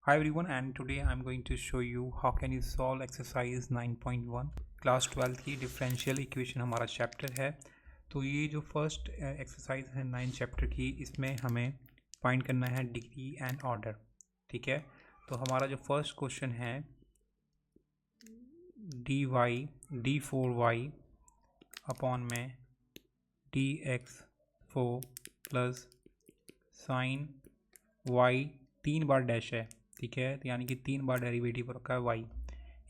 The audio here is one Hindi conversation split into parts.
Hi everyone, and today I'm going to show you how can you solve exercise 9.1 class 12 की डिफरेंशियल इक्वेशन हमारा चैप्टर है। तो ये जो फर्स्ट एक्सरसाइज है 9 चैप्टर की, इसमें हमें फाइंड करना है डिग्री एंड ऑर्डर। ठीक है, तो हमारा जो फर्स्ट क्वेश्चन है d4y अपॉन में dx4 प्लस साइन y 3 बार डैश है। ठीक है, तो यानी कि 3 बार डेरिवेटिव रखा है y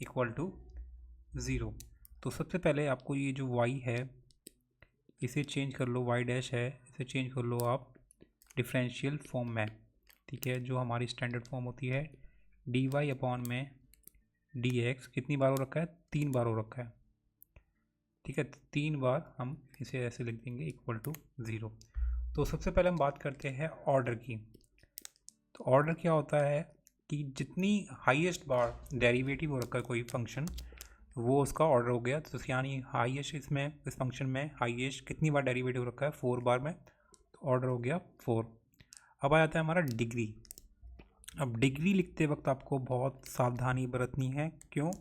इक्वल टू 0। तो सबसे पहले आपको ये जो y है इसे चेंज कर लो, y डैश है इसे चेंज कर लो आप डिफरेंशियल फॉर्म में। ठीक है, जो हमारी स्टैंडर्ड फॉर्म होती है dy अपॉन में dx कितनी बार हो रखा है, 3 बार हो रखा है। ठीक है, 3 बार हम इसे ऐसे लिख देंगे इक्वल टू 0। तो सबसे पहले हम बात करते हैं ऑर्डर की। तो ऑर्डर क्या होता है कि जितनी हाईएस्ट बार डेरिवेटिव हो रखा है कोई फंक्शन, वो उसका ऑर्डर हो गया। तो यानी हाईएस्ट इसमें इस फंक्शन में हाईएस्ट कितनी बार डेरिवेटिव हो रखा है, 4 बार में, तो ऑर्डर हो गया 4। अब आ जाता है हमारा डिग्री। अब डिग्री लिखते वक्त आपको बहुत सावधानी बरतनी है। क्यों?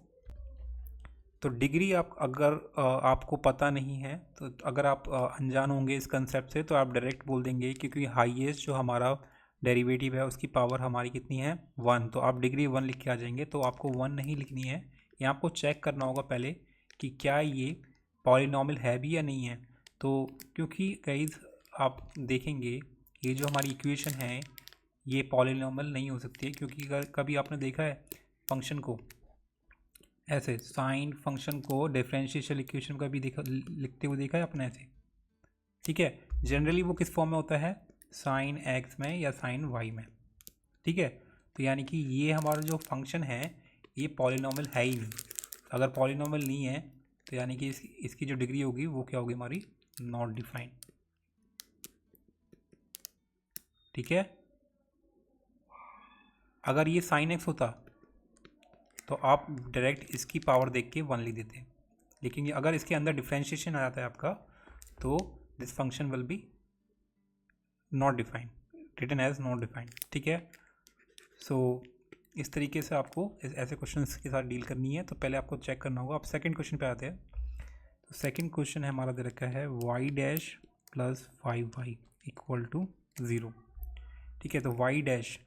तो डिग्री आप अगर आपको पता नहीं है, तो अगर आप अनजान होंगे इस कंसेप्ट से, तो आप डायरेक्ट बोल देंगे क्योंकि हाईएस्ट जो हमारा डेरिवेटिव है उसकी पावर हमारी कितनी है, 1। तो आप डिग्री 1 लिख के आ जाएंगे। तो आपको 1 नहीं लिखनी है, यहाँ आपको चेक करना होगा पहले कि क्या ये पॉलिनॉमियल है भी या नहीं है। तो क्योंकि गाइस आप देखेंगे ये जो हमारी इक्वेशन है ये पॉलिनॉमियल नहीं हो सकती है, क्योंकि अगर कभी आपने देखा है फंक्शन को ऐसे, साइन फंक्शन को डिफरेंशियल इक्वेशन का भी देखा, लिखते हुए देखा है आपने ऐसे। ठीक है, जनरली वो किस फॉर्म में होता है, साइन एक्स में या साइन वाई में। ठीक है, तो यानी कि ये हमारा जो फंक्शन है ये पॉलिनॉमियल है ही नहीं। अगर पॉलिनॉमियल नहीं है तो यानी कि इसकी जो डिग्री होगी वो क्या होगी हमारी, नॉट डिफाइंड। ठीक है, अगर ये साइन एक्स होता तो आप डायरेक्ट इसकी पावर देख के 1 लिख देते, लेकिन अगर इसके अंदर डिफ्रेंशिएशन आ जाता है आपका, तो this function will be not defined, written as not defined. ठीक है, सो इस तरीके से आपको ऐसे क्वेश्चंस के साथ डील करनी है। तो पहले आपको चेक करना होगा। अब सेकंड क्वेश्चन पे आते हैं। तो सेकंड क्वेश्चन है हमारा दे रखा है y dash plus 5y equal to 0। ठीक है, तो y डैश,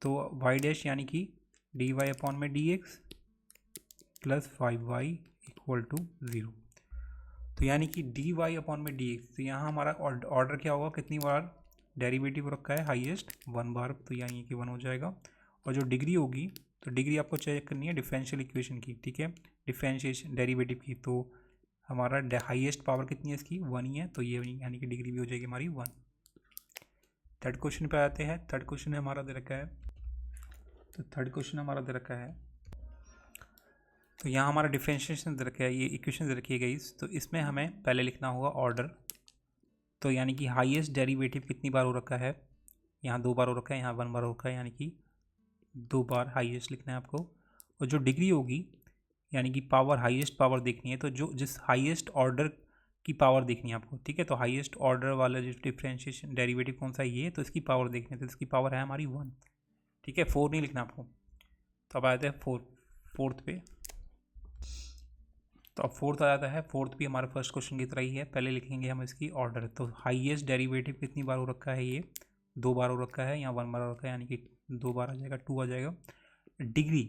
तो y डैश यानी कि dy अपॉन में dx plus 5y equal to 0। तो यानी कि dy अपॉन में dx, तो यहाँ हमारा ऑर्डर क्या होगा, कितनी बार डेरिवेटिव रखा है, हाईएस्ट 1 बार, तो यानी कि 1 हो जाएगा। और जो डिग्री होगी, तो डिग्री आपको चेक करनी है डिफरेंशियल इक्वेशन की। ठीक है, डिफरेंशिएशन डेरिवेटिव की, तो हमारा हाईएस्ट पावर कितनी है इसकी, 1 ही है, तो ये यानी कि डिग्री भी हो जाएगी हमारी 1। थर्ड क्वेश्चन पे आते हैं। थर्ड क्वेश्चन हमारा दे रखा है, तो थर्ड क्वेश्चन हमारा दे रखा है, तो यहाँ हमारा डिफरेंशिएशन दे रखा है, ये इक्वेशन दे रखी है गाइस। तो इसमें हमें पहले लिखना होगा ऑर्डर। तो यानी कि हाईएस्ट डेरिवेटिव कितनी बार हो रखा है, यहाँ 2 बार हो रखा है, यहाँ 1 बार हो रखा है, यानी कि 2 बार हाईएस्ट लिखना है आपको। और जो डिग्री होगी यानी कि पावर, हाईएस्ट पावर देखनी है, तो जो जिस हाईएस्ट ऑर्डर की पावर देखनी है आपको। ठीक है, तो हाईएस्ट ऑर्डर वाला जो डिफरेंशिएशन डेरिवेटिव कौन सा है, ये, तो इसकी पावर देखनी है, तो इसकी पावर है हमारी 1। ठीक है, 4 नहीं लिखना आपको। तो अब आ जाते हैं फोर्थ पे। तो अब फोर्थ आ जाता है। फोर्थ भी हमारे फर्स्ट क्वेश्चन की तरह ही है, पहले लिखेंगे हम इसकी ऑर्डर। तो हाईएस्ट डेरिवेटिव कितनी बार हो रखा है, ये 2 बार हो रखा है, यहाँ 1 बार हो रखा है, यानी कि 2 बार आ जाएगा, 2 आ जाएगा। डिग्री,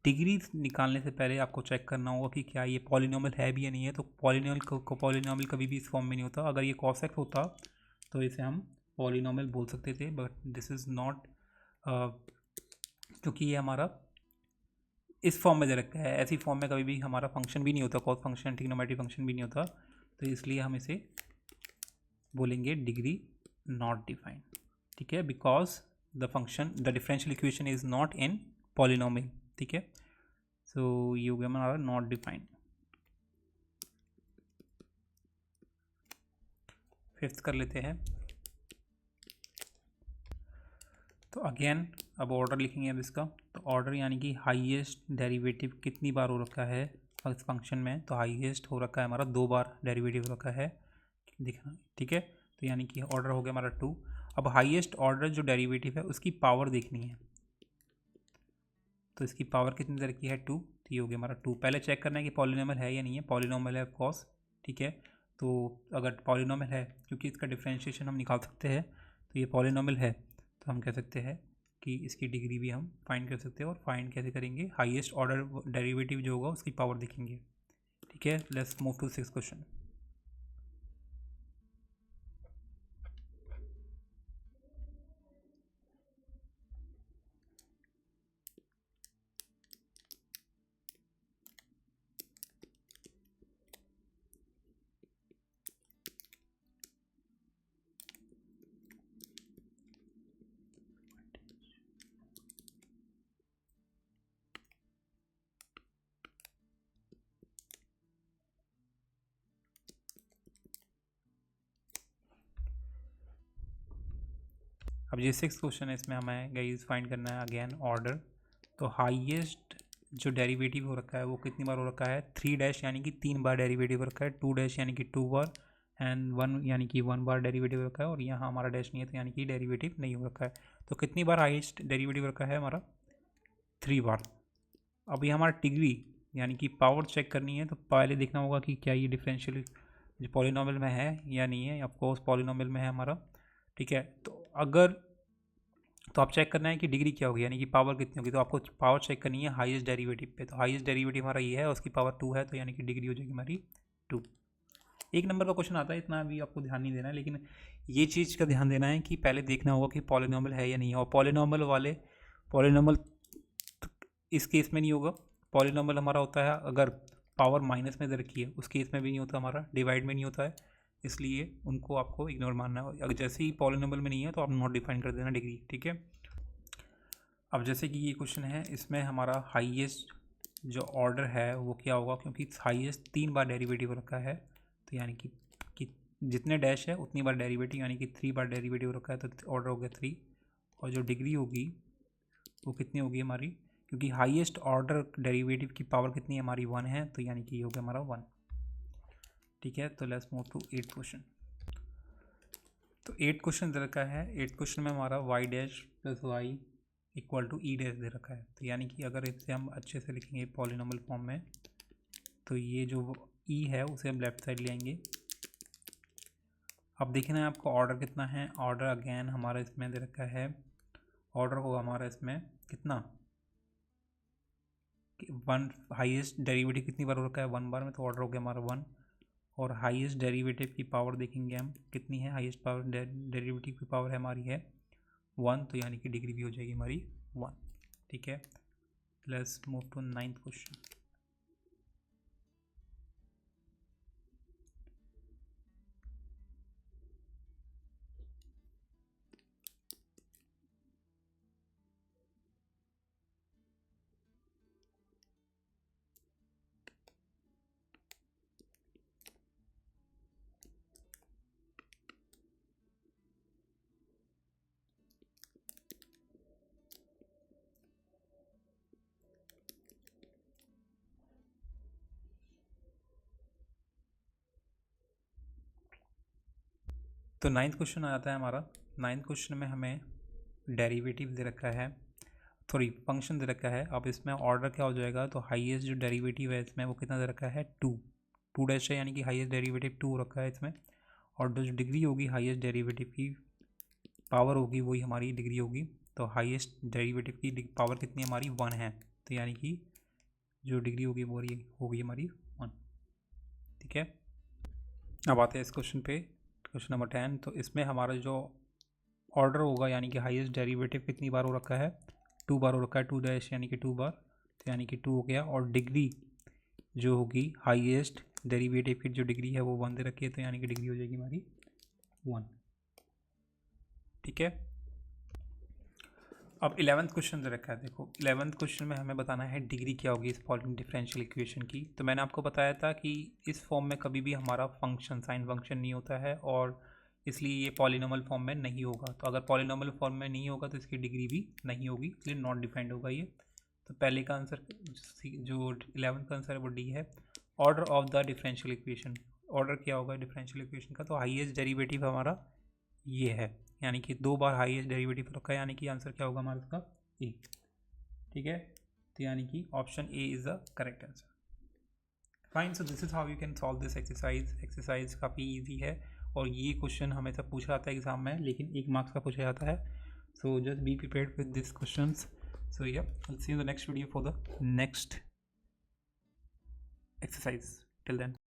डिग्री निकालने से पहले आपको चेक करना होगा कि क्या ये पॉलिनॉमियल है भी या नहीं है। तो पॉलिनॉमियल कभी भी इस फॉर्म में नहीं होता। अगर ये cos x होता तो इसे हम पॉलिनॉमियल बोल सकते थे, बट दिस इज़ नॉट, क्योंकि ये हमारा इस फॉर्म में दे रखा है। ऐसी फॉर्म में कभी भी हमारा फंक्शन भी नहीं होता, कॉस फंक्शन, ट्रिग्नोमेट्रिक फंक्शन भी नहीं होता, तो इसलिए हम इसे बोलेंगे डिग्री नॉट डिफाइंड। ठीक है, because the function, the differential equation is not in polynomial. ठीक है, सो ये हो गया हमारा नॉट डिफाइंड। फिफ्थ कर लेते हैं। तो अगेन अब ऑर्डर लिखेंगे अब इसका। तो ऑर्डर यानी कि हाईएस्ट डेरिवेटिव कितनी बार हो रखा है इस फंक्शन में, तो हाईएस्ट हो रखा है हमारा 2 बार डेरिवेटिव हो रखा है, दिखना। ठीक है, तो यानी कि ऑर्डर हो गया हमारा 2। अब हाईएस्ट ऑर्डर जो डेरिवेटिव है उसकी पावर देखनी है। तो इसकी पावर कितनी तरह की है 2, तो ये हो गया हमारा 2। पहले चेक करना है कि पॉलिनॉमियल है या नहीं है। पॉलिनॉमियल है ऑफकोर्स, ठीक है। तो अगर पॉलिनॉमियल है, क्योंकि इसका डिफ्रेंशिएशन हम निकाल सकते हैं, तो ये पॉलिनॉमियल है, तो हम कह सकते हैं कि इसकी डिग्री भी हम फाइंड कर सकते हैं। और फाइंड कैसे करेंगे, हाईएस्ट ऑर्डर डेरिवेटिव जो होगा उसकी पावर देखेंगे, ठीक है। Let's move to 6th question. अब ये 6th क्वेश्चन है, इसमें हमें गाइस फाइंड करना है अगेन ऑर्डर। तो हाईएस्ट जो डेरिवेटिव हो रखा है वो कितनी बार हो रखा है, 3 डैश यानी कि 3 बार डेरिवेटिव हो रखा है, 2 डैश यानी कि 2 बार, एंड 1 यानी कि 1 बार डेरिवेटिव हो रखा है। और यहाँ हमारा डैश नहीं है, तो यानी कि डेरिवेटिव नहीं हो रखा है। तो कितनी बार हाईएस्ट डेरिवेटिव रखा है हमारा, 3 बार। अब ये हमारा डिग्री यानी कि पावर चेक करनी है, तो पहले देखना होगा कि क्या ये डिफरेंशियल जो पॉलिनॉमियल में है या नहीं है। ऑफकोर्स पॉलिनॉमियल में है हमारा, ठीक है। तो आप चेक करना है कि डिग्री क्या होगी, यानी कि पावर कितनी होगी। तो आपको पावर चेक करनी है हाईएस्ट डेरिवेटिव पे। तो हाईएस्ट डेरिवेटिव हमारा ये है, उसकी पावर 2 है, तो यानी कि डिग्री हो जाएगी हमारी 2। 1 नंबर का क्वेश्चन आता है, इतना अभी आपको ध्यान नहीं देना है, लेकिन ये चीज़ का ध्यान देना है कि पहले देखना होगा कि पॉलिनॉमियल है या नहीं है। और पॉलिनॉमियल इस केस में नहीं होगा। पॉलिनॉमियल हमारा होता है अगर पावर माइनस में दे रखी है, उस केस में भी नहीं होता हमारा, डिवाइड में नहीं होता है, इसलिए उनको आपको इग्नोर मानना है। अगर जैसे ही पॉलिनॉमियल में नहीं है तो आप नॉट डिफाइन कर देना डिग्री, ठीक है। अब जैसे कि ये क्वेश्चन है, इसमें हमारा हाईएस्ट जो ऑर्डर है वो क्या होगा, क्योंकि हाईएस्ट 3 बार डेरिवेटिव रखा है, तो यानी कि जितने डैश है उतनी बार डेरिवेटिव, यानी कि 3 बार डेरिवेटिव रखा है, तो ऑर्डर हो गया 3। और जो डिग्री होगी वो कितनी होगी हमारी, क्योंकि हाईएस्ट ऑर्डर डेरिवेटिव की पावर कितनी है हमारी, 1 है, तो यानी कि ये हो गया हमारा 1, ठीक है। तो let's move to 8th question. तो 8th क्वेश्चन दे रखा है। 8th क्वेश्चन में हमारा Y dash plus Y equal to E dash दे रखा है। तो यानी कि अगर इसे हम अच्छे से लिखेंगे पॉलिनॉमियल फॉर्म में, तो ये जो ई है उसे हम लेफ्ट साइड ले आएंगे। अब देखना है आपको ऑर्डर कितना है। ऑर्डर अगेन हमारा इसमें दे रखा है, ऑर्डर होगा हमारा इसमें कितना, 1। हाईएस्ट डेरिवेटिव कितनी बार हो रखा है, 1 बार में, तो ऑर्डर हो गया हमारा 1। और हाईएस्ट डेरिवेटिव की पावर देखेंगे हम कितनी है, हाईएस्ट पावर डेरिवेटिव की पावर है हमारी है 1, तो यानी कि डिग्री भी हो जाएगी हमारी 1, ठीक है। Let's move to 9th question. तो 9th क्वेश्चन आ जाता है हमारा। 9th क्वेश्चन में हमें डेरिवेटिव दे रखा है, सॉरी फंक्शन दे रखा है। अब इसमें ऑर्डर क्या हो जाएगा, तो हाईएस्ट जो डेरिवेटिव है इसमें वो कितना दे रखा है, 2 डैश है, यानी कि हाईएस्ट डेरिवेटिव 2 रखा है इसमें। और जो डिग्री होगी हाईएस्ट डेरिवेटिव की पावर होगी वही हमारी डिग्री होगी। तो हाईएस्ट डेरिवेटिव की पावर कितनी हमारी 1 है, तो यानी कि जो डिग्री होगी वो होगी हमारी 1, ठीक है। अब आते हैं इस क्वेश्चन पे, क्वेश्चन नंबर 10। तो इसमें हमारा जो ऑर्डर होगा यानी कि हाईएस्ट डेरिवेटिव कितनी बार हो रखा है, 2 बार हो रखा है, 2 डैश यानी कि 2 बार, तो यानी कि 2 हो गया। और डिग्री जो होगी हाईएस्ट डेरिवेटिव की जो डिग्री है वो 1 दे रखी है, तो यानी कि डिग्री हो जाएगी हमारी 1, ठीक है। अब 11th क्वेश्चन दे रखा है। देखो 11th क्वेश्चन में हमें बताना है डिग्री क्या होगी इस फॉलोइंग डिफरेंशियल इक्वेशन की। तो मैंने आपको बताया था कि इस फॉर्म में कभी भी हमारा फंक्शन साइन फंक्शन नहीं होता है, और इसलिए ये पॉलिनॉमियल फॉर्म में नहीं होगा। तो अगर पॉलिनॉमियल फॉर्म में नहीं होगा तो इसकी डिग्री भी नहीं होगी, इसलिए नॉट डिफाइंड होगा ये। तो पहले का आंसर जो 11th का आंसर है वो डी है। Order of the differential equation, order क्या होगा डिफरेंशियल इक्वेशन का, तो हाईएस्ट डेरिवेटिव हमारा ये है, यानी कि 2 बार हाईएस्ट डेरिवेटिव रखा है, यानी कि आंसर क्या होगा हमारा इसका ए, ठीक है। तो यानी कि option A is the correct answer. Fine, so this is how you can solve this exercise काफ़ी ईजी है और ये क्वेश्चन हमेशा पूछा जाता है एग्जाम में, लेकिन 1 मार्क्स का पूछा जाता है। So just be prepared with this question. So yeah will see you in the next video for the next exercise. Till then.